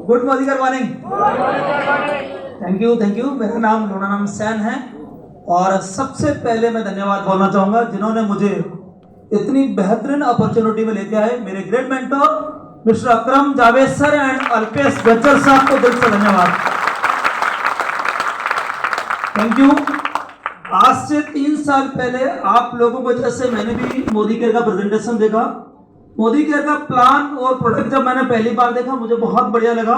Good morning. Thank you. मेरा नाम लोनानाम San है और सबसे पहले मैं धन्यवाद बोलना चाहूंगा जिन्होंने मुझे इतनी बेहतरीन अपॉर्चुनिटी में लेके आए, मेरे great mentor mister Akram Javed sir and Alpesh Gajjar साहब को दिल से धन्यवाद। Thank you. आज से 3 साल पहले आप लोगों को जैसे मैंने भी मोदी केयर का प्रेजेंटेशन देखा, मोदी केयर का प्लान और प्रोडक्ट जब मैंने पहली बार देखा मुझे बहुत बढ़िया लगा।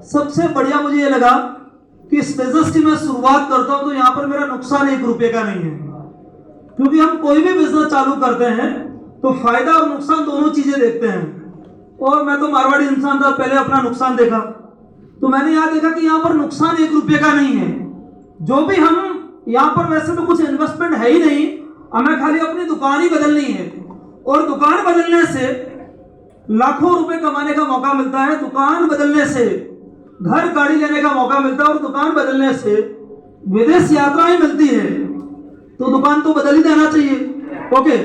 सबसे बढ़िया मुझे ये लगा कि इस बिजनेस की मैं शुरुआत करता हूं तो यहाँ पर मेरा नुकसान 1 रुपए का नहीं है, क्योंकि हम कोई भी बिजनेस चालू करते हैं तो फायदा और नुकसान दोनों चीजें देखते हैं। और मैं तो मारवाड़ी इंसान था, पहले अपना नुकसान देखा तो मैंने यहाँ देखा कि यहाँ पर नुकसान 1 रुपए का नहीं है। जो भी हम यहाँ पर वैसे तो कुछ इन्वेस्टमेंट है ही नहीं, हमें खाली अपनी दुकान ही बदलनी है और दुकान बदलने से लाखों रुपए कमाने का मौका मिलता है। दुकान बदलने से घर गाड़ी लेने का मौका मिलता है और दुकान बदलने से विदेश यात्राएं मिलती है। तो दुकान तो बदल ही देना चाहिए। ओके,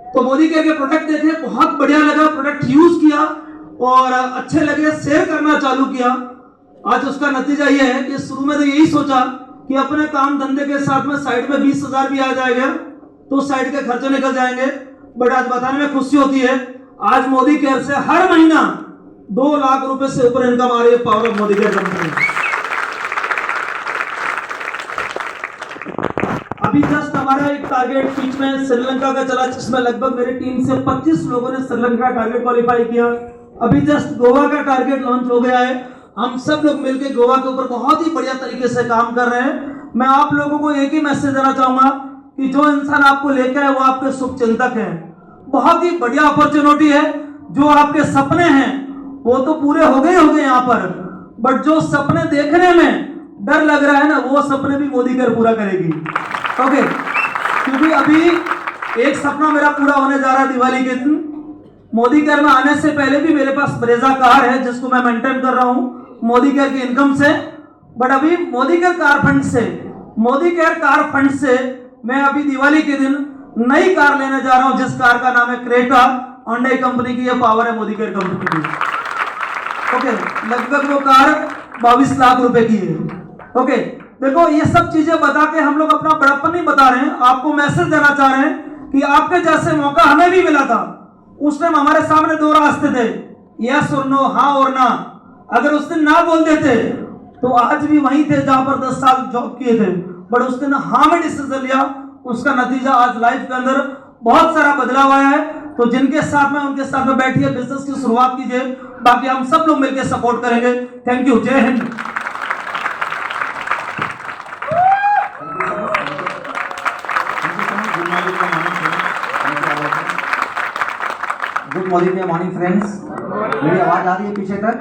तो मोदी केयर के प्रोडक्ट देखे, बहुत बढ़िया लगा, प्रोडक्ट यूज किया और अच्छे लगे, शेयर करना चालू किया। आज उसका नतीजा यह है कि शुरू में तो यही सोचा कि अपने काम धंधे के साथ में साइड में 20,000 भी आ जाएगा तो साइड के खर्चे निकल जाएंगे, बट आज बताने में खुशी होती है आज मोदी केयर से हर महीना 2 लाख रुपए से ऊपर इनकम आ रही है। Power of Modi care company. अभी जस्ट हमारा एक टारगेट बीच में श्रीलंका का चला जिसमें लगभग मेरी टीम से 25 लोगों ने श्रीलंका का टारगेट क्वालिफाई किया। अभी जस्ट गोवा का टारगेट लॉन्च हो गया है। हम सब लोग मिलकर गोवा के ऊपर बहुत ही बढ़िया तरीके से काम कर रहे हैं। मैं आप लोगों को एक ही मैसेज देना चाहूंगा कि जो इंसान आपको लेकर है वो आपके शुभ चिंतक है। बहुत ही बढ़िया अपॉर्चुनिटी है। जो आपके सपने हैं वो तो पूरे हो गए यहाँ पर, बट जो सपने देखने में डर लग रहा है ना, वो सपने भी मोदी केयर पूरा करेगी। ओके, क्योंकि अभी एक सपना मेरा पूरा होने जा रहा है दिवाली के दिन। मोदी केयर में आने से पहले भी मेरे पास ब्रेजा कार है जिसको मैं मेंटेन कर रहा हूँ मोदी केयर की इनकम से, बट अभी मोदी केयर कार फंड से मैं अभी दिवाली के दिन नई कार लेने जा रहा हूं जिस कार का नाम है क्रेटा। होंडा कंपनी की, यह पावर है मोदी केयर कंपनी की। ओके, लगभग वो कार 22 लाख रुपए की है। ओके, देखो ये सब चीजें बता के हम लोग अपना बड़प्पन नहीं बता रहे हैं, आपको मैसेज देना चाह रहे हैं कि आपके जैसे मौका हमें भी मिला था। उस टाइम हमारे सामने 2 रास्ते थे, यस और नो, हाँ और ना। अगर उस दिन ना बोल देते तो आज भी वहीं थे जहां पर 10 साल जॉब किए थे, बट उस दिन हाँ में डिसीजन लिया। उसका नतीजा आज लाइफ के अंदर बहुत सारा बदलाव आया है। तो जिनके साथ में उनके साथ में बैठिए, बिजनेस की शुरुआत कीजिए, बाकी हम सब लोग मिलकर सपोर्ट करेंगे। Thank you. जय हिंद। Good morning friends. मेरी आवाज आ रही है पीछे तक?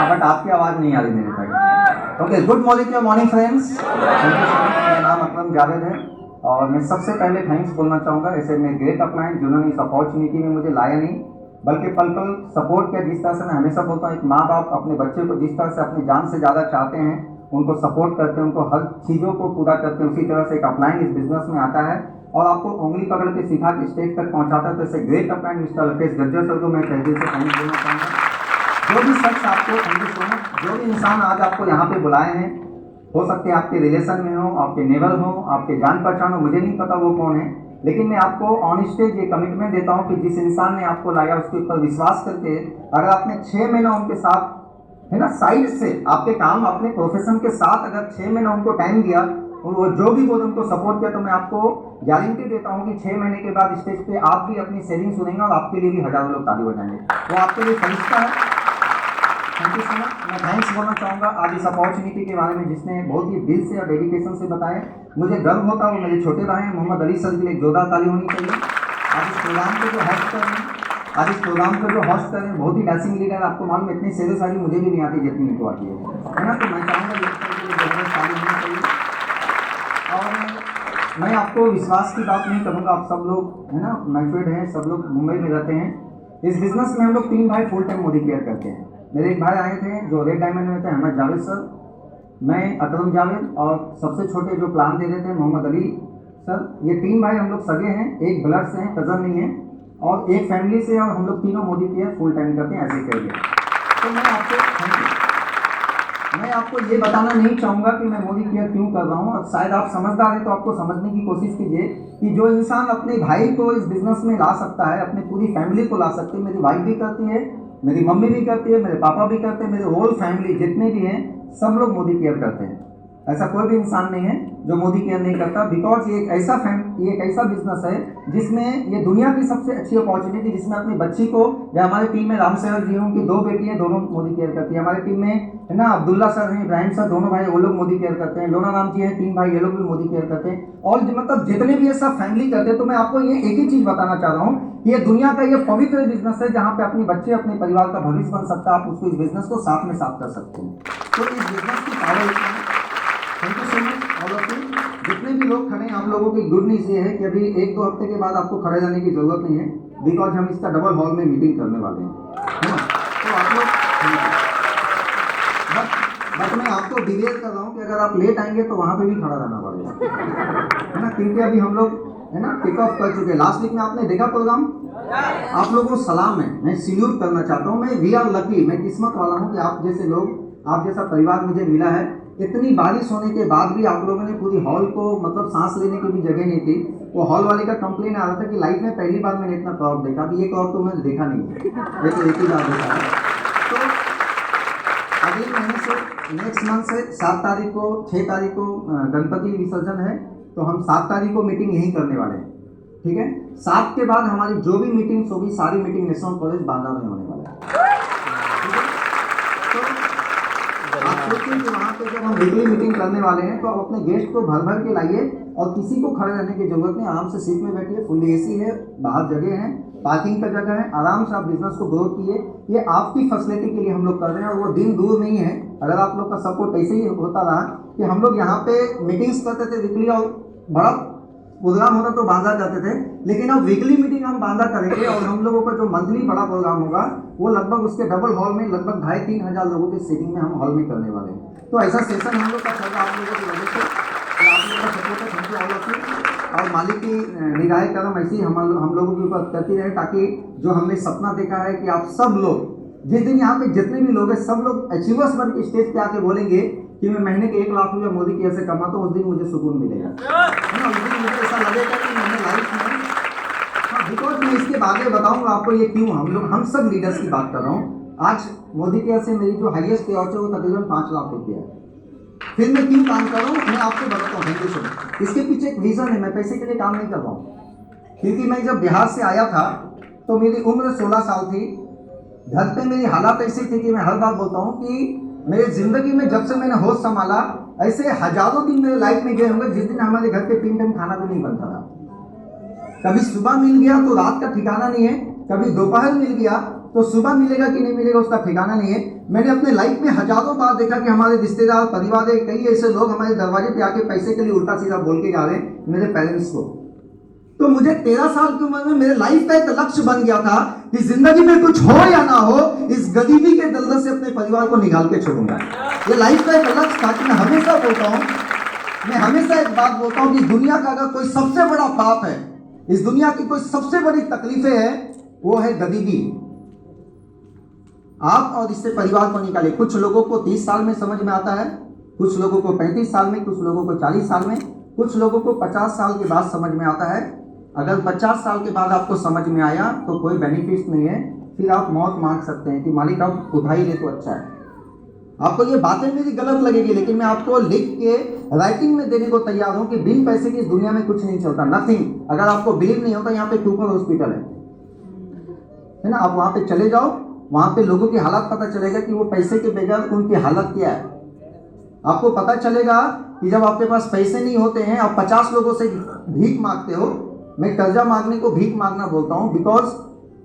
बट आपकी आवाज नहीं आ रही मेरे तक। Okay, good morning friends. मेरा नाम अकरम जावेद है और मैं सबसे पहले थैंक्स बोलना चाहूँगा ऐसे में ग्रेट अपलाइन जिन्होंने इस अपॉर्चुनिटी में मुझे लाया नहीं बल्कि पल पल सपोर्ट किया। जिस तरह से मैं हमेशा बोलता हूँ, एक माँ बाप अपने बच्चे को जिस तरह से अपनी जान से ज़्यादा चाहते हैं, उनको सपोर्ट करते हैं, उनको हर चीज़ों को पूरा करते हैं, उसी तरह से एक अपलाइन इस बिजनेस में आता है और आपको उंगली पकड़ के सिखा के स्टेज तक पहुँचाता है। तो ऐसे great upline mister Alpesh Gajjar sir को मैं तहे दिल से थैंक्स देना चाहूँगा। जो भी शख्स आपको, थैंक यू सो मच, जो भी इंसान आज आपको यहाँ पे बुलाए हैं, हो सकते हैं आपके रिलेशन में हो, आपके नेबर हो, आपके जान पहचान हो, मुझे नहीं पता वो कौन है, लेकिन मैं आपको ऑन स्टेज ये कमिटमेंट देता हूँ कि जिस इंसान ने आपको लाया उसके ऊपर विश्वास करके अगर आपने 6 महीना उनके साथ, है ना, साइड से आपके काम अपने प्रोफेशन के साथ अगर 6 महीना उनको टाइम दिया और वो जो भी बोल उनको सपोर्ट किया, तो मैं आपको गारंटी देता हूँ कि 6 महीने के बाद स्टेज पे आप भी अपनी सेलिंग सुनेंगे और आपके लिए भी हजारों लोग ताली बजाएंगे। वो आपके लिए फरिश्ता है। Thank you so much. मैं थैंक्स बोलना चाहूँगा आज इस अपॉर्चुनिटी के बारे में जिसने बहुत ही दिल से और डेडिकेशन से बताया। मुझे गर्व होता है वो मेरे छोटे भाई हैं मोहम्मद अली सर के लिए जोरदार ताली होनी चाहिए। आज इस प्रोग्राम को जो होस्ट कर रहे हैं बहुत ही डैसिंग लीडर। आपको मालूम इतनी शेर शायरी मुझे भी नहीं आती जितनी इनको आती है ना। तो मैं चाहूँगा जबरदस्त ताली होनी चाहिए। और मैं आपको विश्वास की बात नहीं करूँगा, आप सब लोग है ना मैच्योर्ड हैं, सब लोग मुंबई में रहते हैं। इस बिजनेस में हम लोग 3 भाई फुल टाइम मोदी केयर करते हैं। मेरे एक भाई आए थे जो रेड डायमंड में थे, अहमद जावेद सर, मैं अकरम जावेद, और सबसे छोटे जो प्लान दे रहे थे मोहम्मद अली सर। ये 3 भाई हम लोग सगे हैं, एक ब्लड से हैं, कज़न नहीं है, और एक फैमिली से, और हम लोग तीनों मोदी केयर फुल टाइम करते हैं एज ए कैरियर। तो मैं आपको थैंक यू। मैं आपको ये बताना नहीं चाहूँगा कि मैं मोदी केयर क्यों कर रहा हूँ, और शायद आप समझदार हैं तो आपको समझने की कोशिश कीजिए कि जो इंसान अपने भाई को इस बिजनेस में ला सकता है, अपनी पूरी फैमिली को ला सकती है। मेरी वाइफ भी करती है, मेरी मम्मी भी करती है, मेरे पापा भी करते हैं, मेरे होल फैमिली जितने भी हैं सब लोग मोदी केयर करते हैं। ऐसा कोई भी इंसान नहीं है जो मोदी केयर नहीं करता, बिकॉज ये एक ऐसा बिजनेस है जिसमें ये दुनिया की सबसे अच्छी अपॉर्चुनिटी, जिसमें अपनी बच्ची को, या हमारे टीम में राम सेवक जी हैं, उनकी 2 बेटी हैं, दोनों मोदी केयर करती है। हमारे टीम में है ना अब्दुल्ला सर हैं, इब्राहिम सर, दोनों भाई, वो लोग मोदी केयर करते हैं। लोना राम जी हैं, 3 भाई, ये लोग भी मोदी केयर करते हैं। और मतलब जितने भी ये सब फैमिली करते हैं, तो मैं आपको ये एक ही चीज़ बताना चाह रहा हूँ, ये दुनिया का ये पवित्र बिजनेस है जहाँ पे अपने बच्चे, अपने परिवार का भविष्य बन सकता है। आप उसको, इस बिजनेस को साथ में साथ कर सकते हैं। तो इस बिजनेस की पावर इतना है। Thank you so much all of you. जितने भी लोग खड़े हैं, आप लोगों की गुड न्यूज़ ये है कि अभी 1-2 हफ्ते के बाद आपको खड़े रहने की जरूरत नहीं है, बिकॉज हम इसका डबल हॉल में मीटिंग करने वाले हैं, है ना। तो आप लोग बट मैं आपको डिवेट कर रहा हूँ कि अगर आप लेट आएंगे तो वहाँ पे भी खड़ा रहना पड़ेगा, है ना, क्योंकि अभी हम लोग है ना टेक ऑफ कर चुके हैं। लास्ट वीक में आपने देखा प्रोग्राम, आप लोगों को सलाम है, मैं सल्यूट करना चाहता हूँ। मैं वी आर लकी, मैं किस्मत वाला हूँ कि आप जैसे लोग, आप जैसा परिवार मुझे मिला है। इतनी बारिश होने के बाद भी आप लोगों ने पूरी हॉल को, मतलब सांस लेने की भी जगह नहीं थी। वो हॉल वाले का कंप्लेन आ रहा था कि लाइफ में पहली बार मैंने इतना क्राउड देखा, अभी ये क्राउड तो मैंने देखा नहीं है, ये तो एक ही बार देखा है। तो अगले महीने से, नेक्स्ट मंथ से 7 तारीख को, 6 तारीख को गणपति विसर्जन है, तो हम 7 तारीख को मीटिंग यहीं करने वाले हैं, ठीक है। 7 के बाद हमारी जो भी मीटिंग्स होगी, सारी मीटिंग नेशनल कॉलेज बांदा में होने वाला है। आप सोचिए कि वहाँ पे जब हम वीकली मीटिंग करने वाले हैं, तो आप अपने गेस्ट को भर भर के लाइए, और किसी को खड़े रहने की जरूरत नहीं, आराम से सीट में बैठिए, फुल एसी है, बाहर जगह है, पार्किंग का जगह है, आराम से आप बिजनेस को ग्रो कीजिए। ये आपकी फैसिलिटी के लिए हम लोग कर रहे हैं, और वो दिन दूर नहीं है। अगर आप लोग का सपोर्ट ऐसे ही होता रहा कि हम लोग यहाँ पे मीटिंग्स करते थे वीकली, और बड़ा प्रोग्राम होता तो बांदा करते थे, लेकिन अब वीकली मीटिंग हम बांदा करेंगे, और हम लोगों का जो मंथली बड़ा प्रोग्राम होगा वो लगभग उसके डबल हॉल में, लगभग 2,500-3 हज़ार लोगों की सीटिंग में हम हॉल में करने वाले हैं। तो ऐसा सेशन हम लोग का चल रहा है आप लोगों की वजह से, आप लोगों का सपोर्ट है, thank you all of you. और मालिक की निगाह करम ऐसी हम लोगों के ऊपर करती रहे, ताकि जो हमने सपना देखा है कि आप सब लोग, जिस दिन यहाँ पे जितने भी लोग हैं, सब लोग अचीवर्स बन के स्टेज पे आके बोलेंगे कि मैं महीने के 1 लाख रुपया मोदी केयर से कमाता हूँ, उस दिन मुझे सुकून मिलेगा, है ना। उस दिन मुझे ऐसा लगेगा कि मैंने लाइफ में, बिकॉज मैं इसके बाद में बताऊंगा आपको ये क्यों, हम सब लीडर्स की बात कर रहा हूँ। आज मोदी केयर से मेरी जो हाईएस्ट पे है वो तकरीबन 5 लाख रुपया है। फिर मैं क्यों काम कर रहा हूँ मैं आपको बताता हूँ। Thank you so much. इसके पीछे एक रीज़न है, मैं पैसे के लिए काम नहीं कर रहा हूँ। क्योंकि मैं जब बिहार से आया था तो मेरी उम्र 16 साल थी। घर पे मेरी हालात ऐसी थी कि मैं हर बार बोलता हूँ कि मेरी ज़िंदगी में जब से मैंने होश संभाला, ऐसे हजारों दिन मेरे लाइफ में गए होंगे जिस दिन हमारे घर पे 3 टाइम खाना भी नहीं बनता था। कभी सुबह मिल गया तो रात का ठिकाना नहीं है, कभी दोपहर मिल गया तो सुबह मिलेगा कि नहीं मिलेगा उसका ठिकाना नहीं है। मैंने अपने लाइफ में हजारों बार देखा कि हमारे रिश्तेदार, परिवार के कई ऐसे लोग हमारे दरवाजे पे आके पैसे के लिए उल्टा सीधा बोल के जा रहे हैं मेरे पेरेंट्स को। तो मुझे 13 साल की उम्र में मेरे लाइफ का एक लक्ष्य बन गया था कि जिंदगी में कुछ हो या ना हो, इस गरीबी के दलदल से अपने परिवार को निकाल के छोड़ूंगा। ये लाइफ का एक लक्ष्य था कि मैं हमेशा एक बात बोलता हूँ कि दुनिया का अगर कोई सबसे बड़ा पाप है, इस दुनिया की कोई सबसे बड़ी तकलीफें है, वो है गरीबी। आप और इससे परिवार को निकाले। कुछ लोगों को 30 साल में समझ में आता है, कुछ लोगों को 35 साल में, कुछ लोगों को 40 साल में, कुछ लोगों को 50 साल के बाद समझ में आता है। अगर 50 साल के बाद आपको समझ में आया तो कोई बेनिफिट नहीं है, फिर आप मौत मांग सकते हैं कि मालिक आप उठाई ले तो अच्छा है। आपको ये बातें मेरी गलत लगेगी, लेकिन मैं आपको लिख के राइटिंग में देने को तैयार हूँ कि बिन पैसे की इस दुनिया में कुछ नहीं चलता, नथिंग। अगर आपको बिलीव नहीं होता, यहाँ पे ट्यूपर हॉस्पिटल है ना, आप वहाँ पे चले जाओ, वहाँ पे लोगों की हालत पता चलेगा कि वो पैसे के बगैर उनकी हालत क्या है। आपको पता चलेगा कि जब आपके पास पैसे नहीं होते हैं, आप 50 लोगों से भीख मांगते हो। मैं कर्जा मांगने को भीख मांगना बोलता हूँ, बिकॉज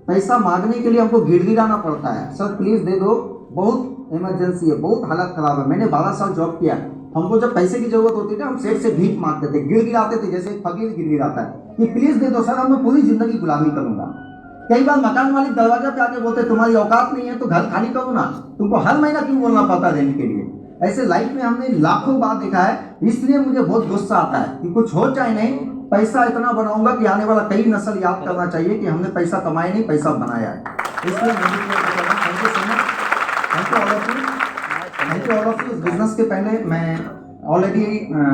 पैसा मांगने के लिए हमको गिड़गिड़ाना पड़ता है। सर प्लीज़ दे दो, बहुत इमरजेंसी है, बहुत हालत खराब है। मैंने 12 साल जॉब किया, हमको जब पैसे की जरूरत होती थी हम सेठ से भीख मांगते थे, गिड़गिड़ाते थे, जैसे एक फकीर गिड़गिड़ाता है कि प्लीज़ दे दो सर, अब मैं पूरी जिंदगी गुलामी करूँगा। कई बार मकान मालिक दरवाजा पे आके बोलते तुम्हारी औकात नहीं है तो घर खाली करो ना, तुमको हर महीना क्यों बोलना पड़ता देने के लिए। ऐसे लाइफ में हमने लाखों बार देखा है, इसलिए मुझे बहुत गुस्सा आता है कि कुछ हो चाहे नहीं, पैसा इतना बनाऊंगा कि आने वाला कई नस्ल याद करना चाहिए कि हमने पैसा कमाया नहीं, पैसा बनाया है। इसलिए thank you all of you. Thank you all of you. इस बिजनेस के पहले मैं ऑलरेडी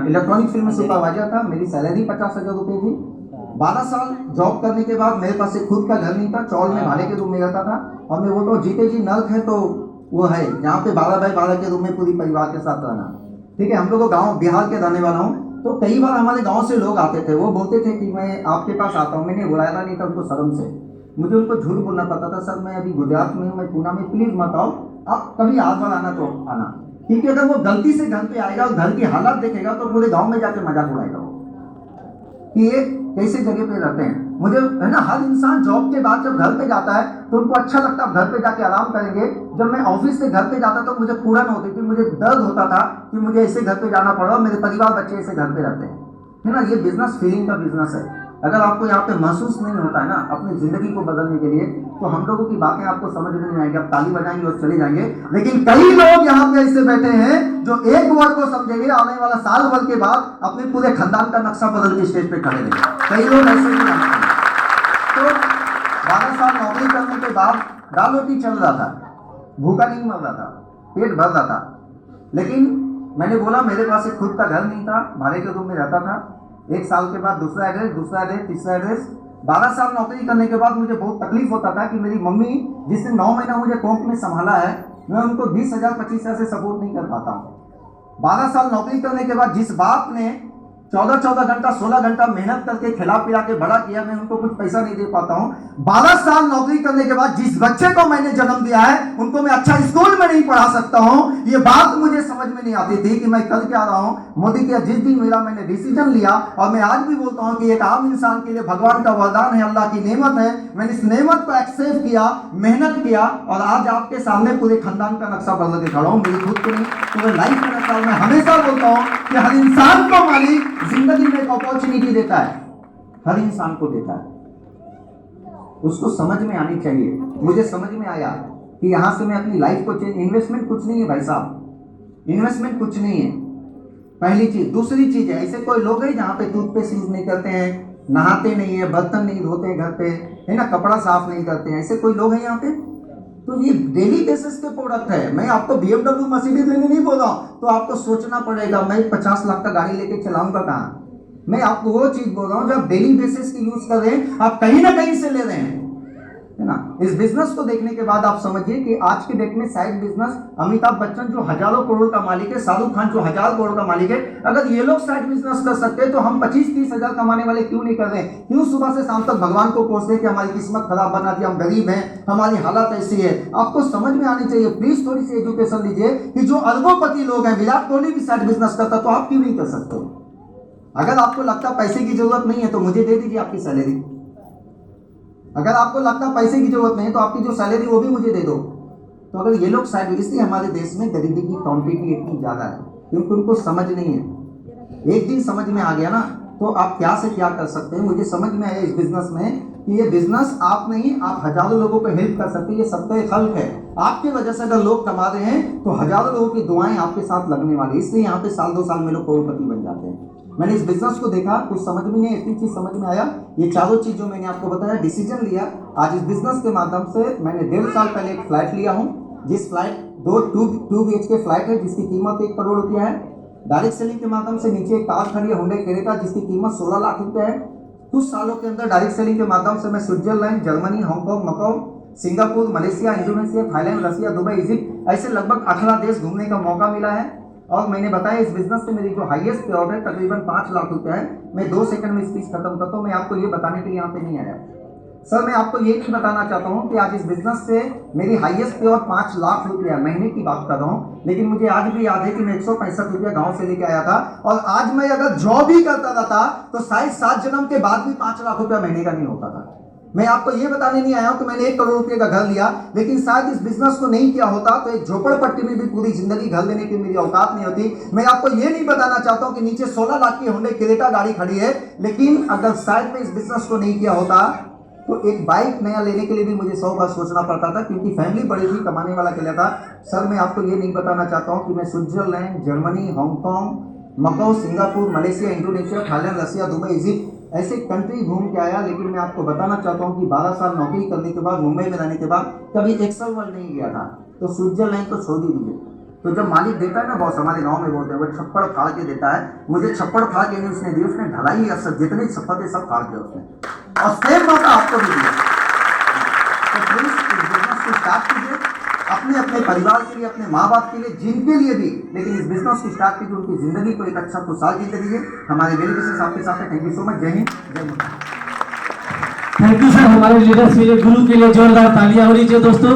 इलेक्ट्रॉनिक फिल्म में सुपरवाइजर था। मेरी सैलरी 50,000 रुपये थी। 12 साल जॉब करने के बाद मेरे पास एक खुद का घर नहीं था, चौल में भाड़े के रूम में रहता था। और मैं बोलता हूँ जीते जी नर्क है तो वो है जहाँ पे 12 बाई 12 के रूम में पूरी परिवार के साथ रहना। ठीक है, हम लोग गाँव बिहार के रहने वाला हूँ। तो कई बार हमारे गांव से लोग आते थे, वो बोलते थे कि मैं आपके पास आता हूँ। मैंने बुलाया नहीं था उनको शर्म से, मुझे उनको झूठ बोलना पड़ता था, सर मैं अभी गुजरात में हूँ, मैं पूना में, प्लीज मत आओ, आप कभी आज बार आना तो आना। क्योंकि अगर वो गलती से घर पे आएगा और घर की हालत देखेगा तो पूरे गांव में जाके मजाक उड़ाएगा वो कि ये कैसे जगह पे रहते हैं। मुझे है ना, हर इंसान जॉब के बाद जब घर पे जाता है तो उनको अच्छा लगता है घर पे जाके आराम करेंगे। जब मैं ऑफिस से घर पे जाता तो मुझे पूरन होती थी, मुझे दर्द होता था कि मुझे ऐसे घर पे जाना पड़ा, मेरे परिवार बच्चे ऐसे घर पे रहते हैं, है ना। ये बिजनेस फीलिंग का बिजनेस है। अगर आपको यहाँ पे महसूस नहीं होता है ना अपनी जिंदगी को बदलने के लिए, तो हम लोगों की बातें आपको समझ में नहीं आएंगी, आप ताली बजाएंगे और चले जाएंगे। लेकिन कई लोग यहाँ पे ऐसे बैठे हैं जो एक वर्ड को समझेंगे, आने वाला साल भर के बाद अपने पूरे खानदान का नक्शा बदल के स्टेज पे खड़े रहेंगे। कई लोग ऐसे ही हैं। तो 12 साल नौकरी करने के बाद दाल रोटी चल रहा था, भूखा नहीं मर रहा था, पेट भर रहा था। लेकिन मैंने बोला मेरे पास एक खुद का घर नहीं था, भाड़े के रूम में रहता था। एक साल के बाद दूसरा एड्रेस, तीसरा एड्रेस। 12 साल नौकरी करने के बाद मुझे बहुत तकलीफ होता था कि मेरी मम्मी जिसने 9 महीना मुझे कोख में संभाला है, मैं उनको 20,000 25,000 से सपोर्ट नहीं कर पाता हूँ। 12 साल नौकरी करने के बाद जिस बाप ने 14 घंटा 16 घंटा मेहनत करके खिला पिला के बड़ा किया, मैं उनको कुछ पैसा नहीं दे पाता हूँ। 12 साल नौकरी करने के बाद जिस बच्चे को मैंने जन्म दिया है उनको मैं अच्छा स्कूल में नहीं पढ़ा सकता हूँ। ये बात मुझे समझ में नहीं आती थी कि मैं कल क्या रहा हूँ। मोदी के जिस दिन मेरा मैंने डिसीजन लिया, और मैं आज भी बोलता हूँ कि एक आम इंसान के लिए भगवान का वरदान है, अल्लाह की नेमत है। मैंने इस नेमत को एक्सेप्ट किया, मेहनत किया, और आज आपके सामने पूरे खानदान का नक्शा बदल के खड़ा हूँ। मेरी खुद को नहीं, पूरे लाइफ का नक्शा। मैं हमेशा बोलता हूँ कि हर इंसान को मालिक जिंदगी में एक अपॉर्चुनिटी देता है, हर इंसान को देता है, उसको समझ में आनी चाहिए। मुझे समझ में आया कि यहां से मैं अपनी लाइफ को चेंज, इन्वेस्टमेंट कुछ नहीं है भाई साहब, इन्वेस्टमेंट कुछ नहीं है, पहली चीज। दूसरी चीज है, ऐसे कोई लोग हैं जहां पे टूथपेस्ट यूज नहीं करते हैं, नहाते नहीं है, बर्तन नहीं धोते हैं घर पे, है ना, कपड़ा साफ नहीं करते हैं, ऐसे कोई लोग हैं यहाँ पे। तो ये डेली बेसिस के प्रोडक्ट है। मैं आपको BMW मर्सिडीज लेने नहीं बोल रहा हूँ, तो आपको सोचना पड़ेगा मैं 50 लाख का गाड़ी लेके चलाऊंगा कहाँ। मैं आपको वो चीज बोल रहा हूँ जब डेली बेसिस की यूज कर रहे हैं, आप कहीं ना कहीं से ले रहे हैं, है ना। इस बिजनेस को देखने के बाद आप समझिए कि आज के डेट में साइड बिजनेस, अमिताभ बच्चन जो हजारों करोड़ का मालिक है, शाहरुख खान जो 1000 करोड़ का मालिक है, अगर ये लोग साइड बिजनेस कर सकते हैं तो हम 25-30 हजार कमाने वाले क्यों नहीं कर रहे हैं? क्यों सुबह से शाम तक भगवान को कोसते कि हमारी किस्मत खराब बना दी, हम गरीब हैं, हमारी हालत ऐसी है। आपको समझ में आनी चाहिए। प्लीज थोड़ी सी एजुकेशन लीजिए कि जो अरबोपति लोग हैं, विराट कोहली भी साइड बिजनेस करता, तो आप क्यों नहीं कर सकते? अगर आपको लगता पैसे की जरूरत नहीं है तो मुझे दे दीजिए आपकी सैलरी। अगर आपको लगता पैसे की जरूरत नहीं है तो आपकी जो सैलरी वो भी मुझे दे दो। तो अगर ये लोग साइड, इसलिए हमारे देश में गरीबी की क्वांटिटी इतनी ज्यादा है क्योंकि उनको समझ नहीं है। एक दिन समझ में आ गया ना तो आप क्या से क्या कर सकते हैं। मुझे समझ में आया इस बिजनेस में कि ये बिजनेस आप नहीं, आप हजारों लोगों को हेल्प कर सकते हैं। ये सबका एक हल्क है। आपकी वजह से अगर लोग कमा रहे हैं तो हजारों लोगों की दुआएं आपके साथ लगने वाली, इसलिए यहाँ पे साल 2 साल में लोग करोड़पति बन जाते हैं। मैंने इस बिजनेस को देखा, कुछ समझ में नहीं, इतनी चीज समझ में आया। ये चारों चीज जो मैंने आपको बताया, डिसीजन लिया। आज इस बिजनेस के माध्यम से मैंने 1.5 साल पहले एक फ्लैट लिया हूँ, जिस फ्लैट 2 BHK फ्लैट है जिसकी कीमत 1 करोड़ रुपया है। डायरेक्ट सेलिंग के माध्यम से नीचे एक कार खड़ी है हुंडई क्रेटा जिसकी कीमत 16 लाख रुपया है। कुछ सालों के अंदर डायरेक्ट सेलिंग के माध्यम से मैं Switzerland, Germany, Hong Kong, Macau, Singapore, Malaysia, Indonesia, Thailand, Russia, Dubai, Egypt, ऐसे लगभग 18 देश घूमने का मौका मिला है। और मैंने बताया इस बिजनेस से मेरी जो हाईएस्ट पे ऑर्डर है तकरीबन 5 लाख रुपया है। मैं 2 सेकंड में स्पीच खत्म करता हूँ। मैं आपको ये बताने के लिए यहाँ पे नहीं आया सर, मैं आपको ये नहीं बताना चाहता हूँ कि आज इस बिजनेस से मेरी हाईएस्ट पे और 5 लाख रुपया महीने की बात कर रहा हूँ। लेकिन मुझे आज भी याद है कि मैं 165 रुपया गाँव से लेके आया था, और आज मैं अगर जॉब ही करता रहता तो शायद 7 जन्म के बाद भी 5 लाख रुपया महीने का नहीं होता था। मैं आपको ये बताने नहीं आया हूं कि मैंने 1 करोड़ रुपए का घर लिया, लेकिन शायद इस बिजनेस को नहीं किया होता तो एक झोपड़पट्टी में भी पूरी जिंदगी घर लेने की मेरी औकात नहीं होती। मैं आपको ये नहीं बताना चाहता हूं कि नीचे 16 लाख की हुंडई क्रेटा गाड़ी खड़ी है, लेकिन अगर शायद मैं इस बिजनेस को नहीं किया होता तो एक बाइक नया लेने के लिए भी मुझे 100 बार सोचना पड़ता था, क्योंकि फैमिली बड़ी थी, कमाने वाला अकेला था। सर मैं आपको ये नहीं बताना चाहता हूँ कि मैं Switzerland, Germany, Hong Kong, Macau, Singapore, Malaysia, Indonesia, Thailand, Russia, Dubai, Egypt ऐसे कंट्री घूम के आया। लेकिन मैं आपको बताना चाहता हूँ कि 12 साल नौकरी करने के बाद, मुंबई में रहने के बाद कभी एक्सेल वर्ल्ड नहीं गया था। तो स्विट्जरलैंड तो छोड़ दीजिए, तो जब मालिक देता है ना बॉस, हमारे गांव में बोलते हैं, वो छप्पड़ फाड़ के देता है। मुझे छप्पड़ फाड़ के नहीं उसने दी, उसने ढलाई या सब जितने छप्पर थे सब फाड़ दिया उसने, और सेम मौका आपको भी दिया। तो प्लीज इस बिजनेस को स्टार्ट कीजिए, अपने अपने परिवार के लिए, अपने माँ बाप के लिए, जिनके लिए भी, लेकिन इस बिजनेस को स्टार्ट कीजिए, उनकी जिंदगी को एक अच्छा खुशहाल जीते दीजिए। हमारे वेल विशेष आपके साथ है। Thank you so much. जय हिंद, जय माता। Thank you sir. हमारे लीडर्स के लिए, गुरु के लिए जोरदार तालियां होनी चाहिए दोस्तों।